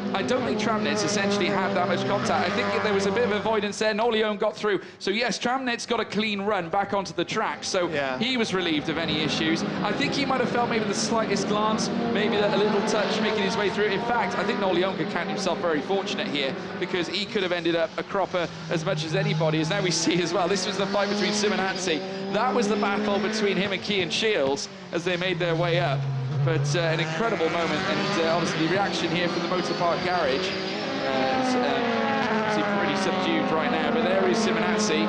Tramnitz essentially had that much contact. I think there was a bit of avoidance there. Nolione got through. So yes, Tramnitz got a clean run back onto the track. So he was relieved of any issues. I think he might have felt maybe the slightest glance, maybe a little touch making his way through. In fact, I think Nolione could count himself very fortunate here, because he could have ended up a cropper as much as anybody, as now we see as well. This was the fight between Simonazzi. That was the battle between him and Cian Shields as they made their way up. But an incredible moment, and obviously the reaction here from the Motor Park Garage is obviously pretty subdued right now. But there is Simonazzi,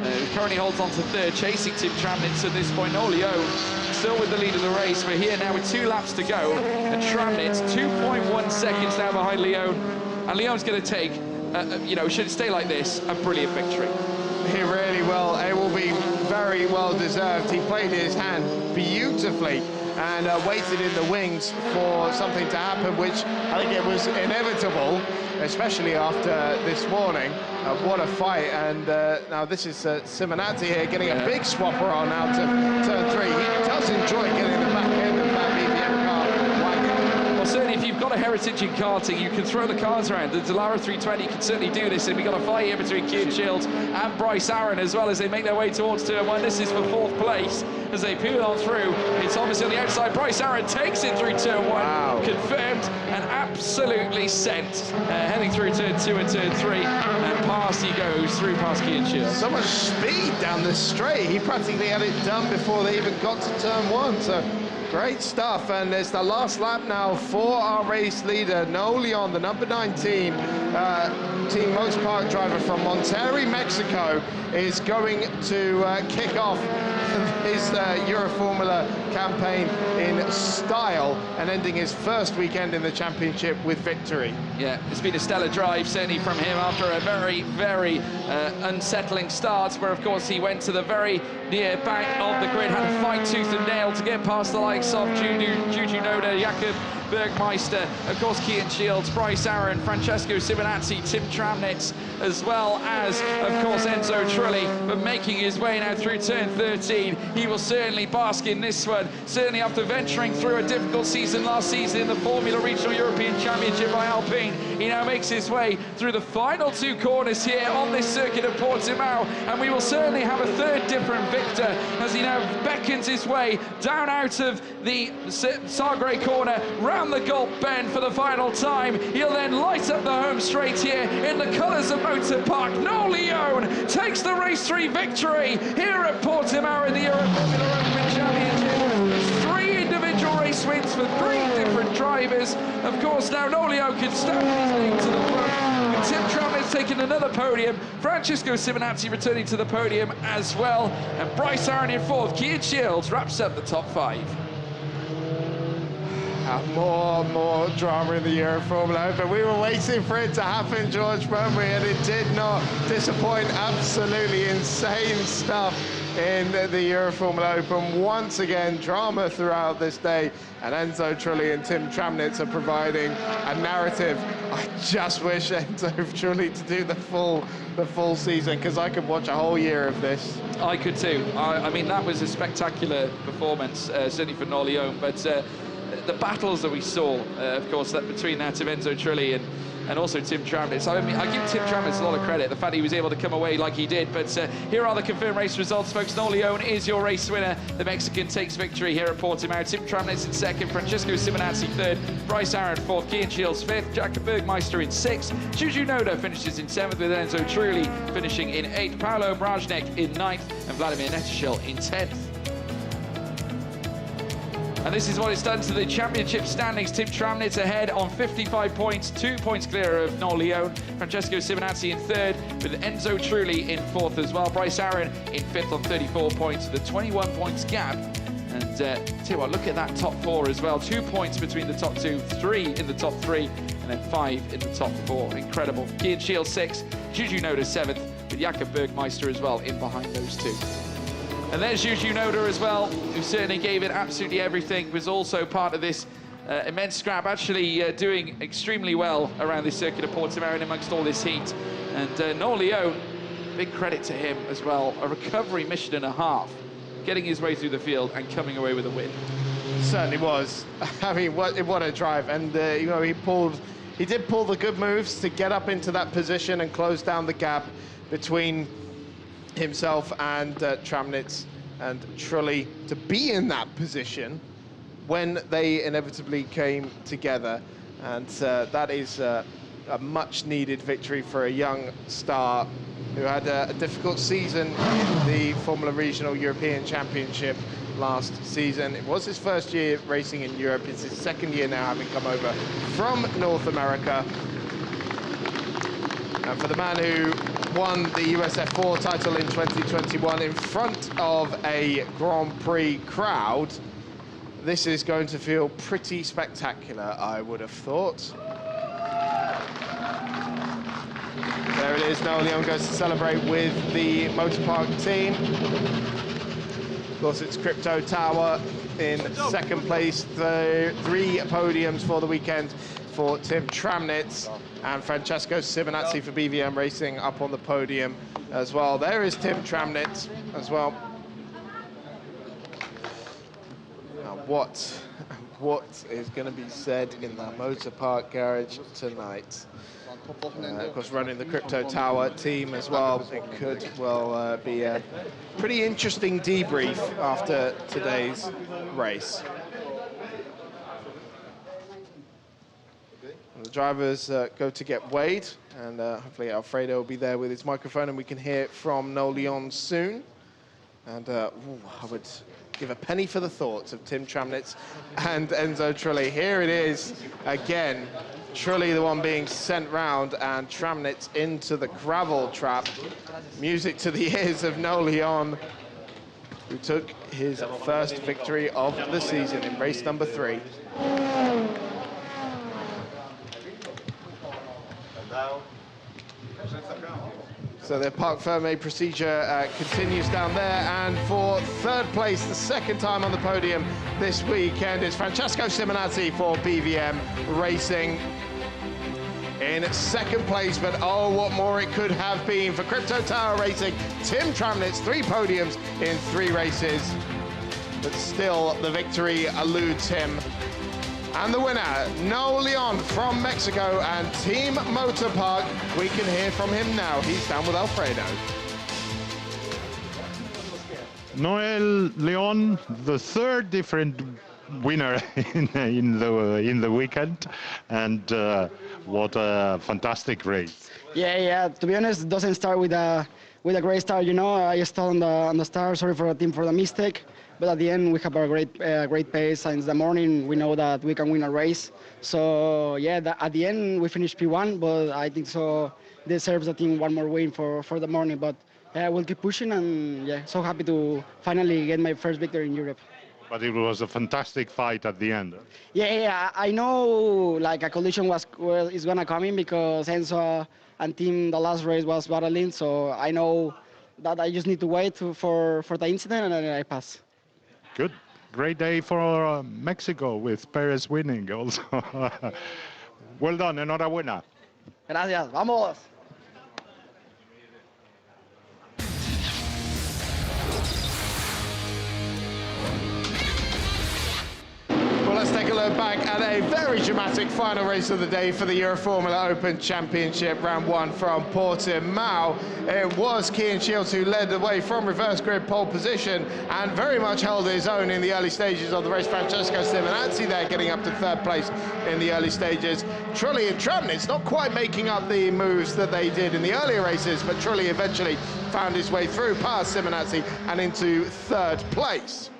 who currently holds on to 3rd, chasing Tim Tramnitz at this point. Nolione still with the lead of the race. We're here now with 2 laps to go, and Tramnitz 2.1 seconds now behind Leone. And Leone's going to take, you know, should it stay like this, a brilliant victory. He really will. It will be very well deserved. He played his hand beautifully and waited in the wings for something to happen, which I think it was inevitable, especially after this morning. What a fight. And now this is Simonazzi here getting a big swapper on out of turn 3. He does enjoy getting the back end of that BBM car. Well, certainly if you've got a heritage in karting, you can throw the cars around. The Dallara 320 can certainly do this, and we've got a fight here between Cian Shields and Bryce Aaron as well as they make their way towards turn 1. This is for 4th place as they peel on through. It's obviously on the outside. Bryce Aaron takes it through turn 1. Wow. Confirmed and absolutely sent. Heading through turn 2 and turn 3, and past he goes, through past Cian Shields. So much speed down the straight. He practically had it done before they even got to turn 1. So great stuff, and it's the last lap now for our race leader, Nolione, the number 19 Team Motor Park driver from Monterrey, Mexico, is going to kick off his Euroformula campaign in style and ending his first weekend in the championship with victory. Yeah, it's been a stellar drive, certainly from him after a very, very unsettling start, where of course he went to the very near back of the grid, had to fight tooth and nail to get past the likes of Juju Noda, Jakob Bergmeister, of course Cian Shields, Bryce Aaron, Francesco Simonazzi, Tim Tramnitz, as well as, of course, Enzo Trulli, but making his way now through turn 13. He will certainly bask in this one, certainly after venturing through a difficult season last season in the Formula Regional European Championship by Alpine. He now makes his way through the final 2 corners here on this circuit of Portimao, and we will certainly have a 3rd different victor as he now beckons his way down out of the Sagre corner, round the Gulp Bend for the final time. He'll then light up the home straight here in the colours of Motor Park. Nolione takes the race 3 victory here at Portimao in the Euroformula Open Championship. 3 individual race wins for 3 different drivers. Of course, now Nolione can stamp his name to the front, with Tim Tramnitz taking another podium, Francesco Simonazzi returning to the podium as well, and Bryce Aaron in 4th. Cian Shields wraps up the top 5. More drama in the Euroformula Open. We were waiting for it to happen, George Burnbury, and it did not disappoint. Absolutely insane stuff in the Euroformula Open. Once again, drama throughout this day, and Enzo Trulli and Tim Tramnitz are providing a narrative. I just wish Enzo Trulli to do the full season, because I could watch a whole year of this. I could too. I mean, that was a spectacular performance, certainly for Nolione, but the battles that we saw, of course, that between that of Enzo Trulli and also Tim Tramnitz. I mean, I give Tim Tramnitz a lot of credit, the fact he was able to come away like he did. But here are the confirmed race results, folks. Nolione is your race winner. The Mexican takes victory here at Portimao. Tim Tramnitz in 2nd, Francesco Simonazzi 3rd, Bryce Aaron 4th, Cian Shields 5th, Jakob Bergmeister in 6th, Juju Noda finishes in 7th, with Enzo Trulli finishing in 8th, Paolo Brajnek in 9th, and Vladimir Netashil in 10th. And this is what it's done to the championship standings. Tim Tramnitz ahead on 55 points, 2 points clear of Noel Leone. Francesco Simonazzi in third, with Enzo Trulli in fourth as well. Bryce Aaron in fifth on 34 points, with a 21 points gap. And tell you what, look at that top four as well. 2 points between the top two, 3 in the top 3, and then 5 in the top 4. Incredible. Kian Shield 6, Juju Noda 7th, with Jakob Bergmeister as well in behind those two. And there's Juju Noda as well, who certainly gave it absolutely everything, was also part of this immense scrap, actually doing extremely well around this circuit of Portimao and amongst all this heat. And Noel Leone, big credit to him as well. A recovery mission and a half, getting his way through the field and coming away with a win. Certainly was. I mean, what a drive. And, you know, he did pull the good moves to get up into that position and close down the gap between himself and Tramnitz and Trulli to be in that position when they inevitably came together. And that is a much-needed victory for a young star who had a difficult season in the Formula Regional European Championship last season. It was his first year racing in Europe. It's his second year now, having come over from North America. And for the man who won the USF4 title in 2021 in front of a Grand Prix crowd, this is going to feel pretty spectacular, I would have thought. There it is, Noel Leone goes to celebrate with the Motorpark team. Of course, it's Crypto Tower in second place, 3 podiums for the weekend for Tim Tramnitz, and Francesco Simonazzi for BVM Racing up on the podium as well. There is Tim Tramnitz as well. Now, what is going to be said in the Motorpark garage tonight? Of course, running the Crypto Tower team as well. It could well be a pretty interesting debrief after today's race. And the drivers go to get weighed, and hopefully Alfredo will be there with his microphone and we can hear from Noel Leone soon. And I would give a penny for the thoughts of Tim Tramnitz and Enzo Trulli. Here it is again. Trulli the one being sent round, and Tramnitz into the gravel trap. Music to the ears of Noel Leone, who took his first victory of the season in race number 3. So the Parc Fermé procedure continues down there, and for third place, the second time on the podium this weekend, is Francesco Simonazzi for BVM Racing. In second place, but oh, what more it could have been for Crypto Tower Racing. Tim Tramnitz, 3 podiums in 3 races, but still the victory eludes him. And the winner, Noel Leone from Mexico and Team Motorpark. We can hear from him now. He's down with Alfredo. Noel Leone, the third different winner in the weekend, and what a fantastic race. Yeah. To be honest, it doesn't start with a great start. You know, I stalled on the start. Sorry for the team for the mistake. But at the end, we have a great pace. Since the morning, we know that we can win a race. So yeah, at the end, we finished P1, but I think so deserves the team one more win for the morning. But yeah, we'll keep pushing, and yeah, so happy to finally get my first victory in Europe. But it was a fantastic fight at the end. Yeah, I know like a collision is gonna come in because Enzo and team the last race was battling. So I know that I just need to wait for the incident, and then I pass. Good. Great day for Mexico with Perez winning also. Well done, enhorabuena. Gracias, vamos. Well, let's take a look back at a very dramatic final race of the day for the Euroformula Open Championship, round 1 from Portimao. It was Kian Shields who led the way from reverse grid pole position and very much held his own in the early stages of the race. Francesco Simonazzi there getting up to third place in the early stages. Trulli and Tramnitz not quite making up the moves that they did in the earlier races, but Trulli eventually found his way through past Simonazzi and into third place.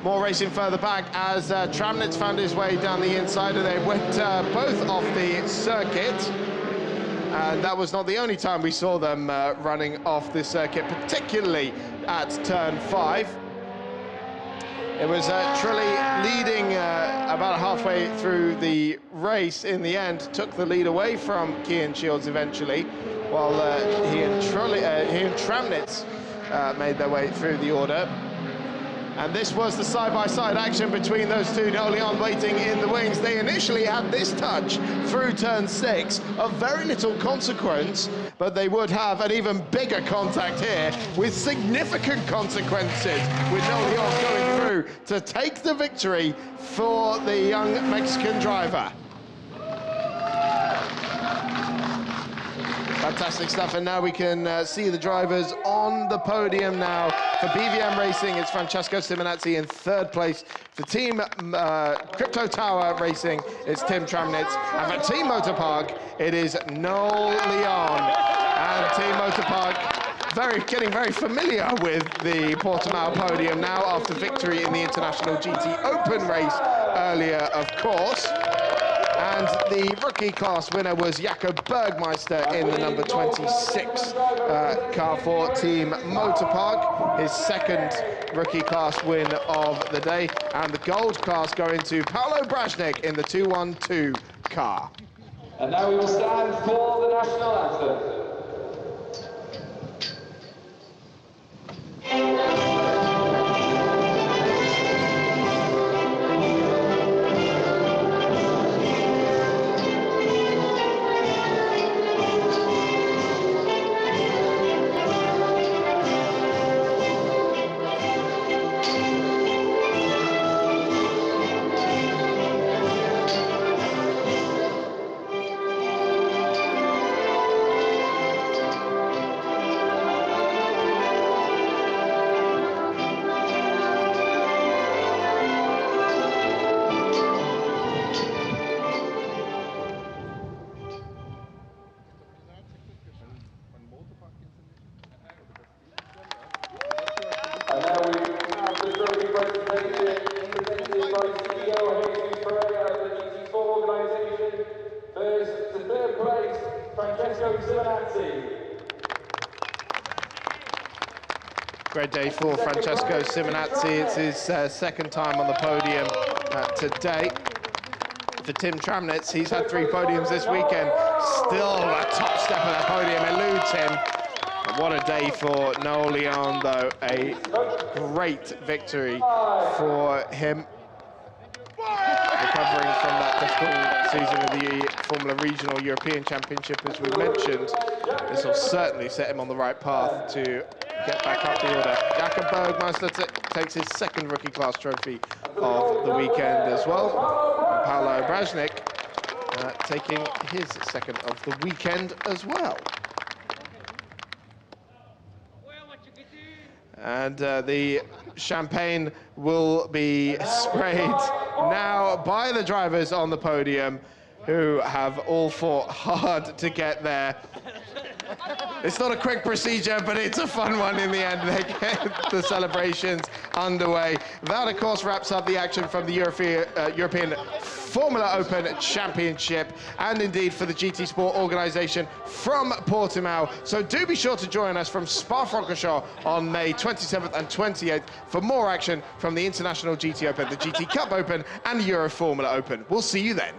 More racing further back as Tramnitz found his way down the inside, and they went both off the circuit. And that was not the only time we saw them running off the circuit, particularly at turn 5. It was Trulli leading about halfway through the race in the end, took the lead away from Cian Shields eventually, while he and Tramnitz made their way through the order. And this was the side-by-side action between those two. Noleon waiting in the wings. They initially had this touch through turn 6 of very little consequence, but they would have an even bigger contact here with significant consequences, with Noleon going through to take the victory for the young Mexican driver. Fantastic stuff, and now we can see the drivers on the podium now. For BVM Racing, it's Francesco Simonazzi in 3rd place. For Team Crypto Tower Racing, it's Tim Tramnitz. And for Team Motorpark, it is Noel Leon. And Team Motorpark getting very familiar with the Portimao podium now after victory in the International GT Open race earlier, of course. And the rookie class winner was Jakob Bergmeister in the number 26 car for Team Motorpark, his 2nd rookie class win of the day. And the gold class going to Paolo Brajnik in the 212 car. And now we will stand for the national anthem. Great day for Francesco Simonazzi. It's his 2nd time on the podium today. For Tim Tramnitz, he's had 3 podiums this weekend. Still a top step of that podium eludes him. And what a day for Noel Leon, though. A great victory for him. Recovering from that difficult season of the Formula Regional European Championship, as we mentioned. This will certainly set him on the right path to get back up the order. Jakob Bergmeister takes his 2nd rookie class trophy of the weekend as well. And Paolo Brajnik taking his 2nd of the weekend as well. And the champagne will be sprayed now by the drivers on the podium, who have all fought hard to get there. It's not a quick procedure, but it's a fun one in the end. They get the celebrations underway. That, of course, wraps up the action from the European Formula Open Championship, and indeed for the GT Sport organisation from Portimao. So do be sure to join us from Spa-Francorchamps on May 27th and 28th for more action from the International GT Open, the GT Cup Open, and the Euroformula Open. We'll see you then.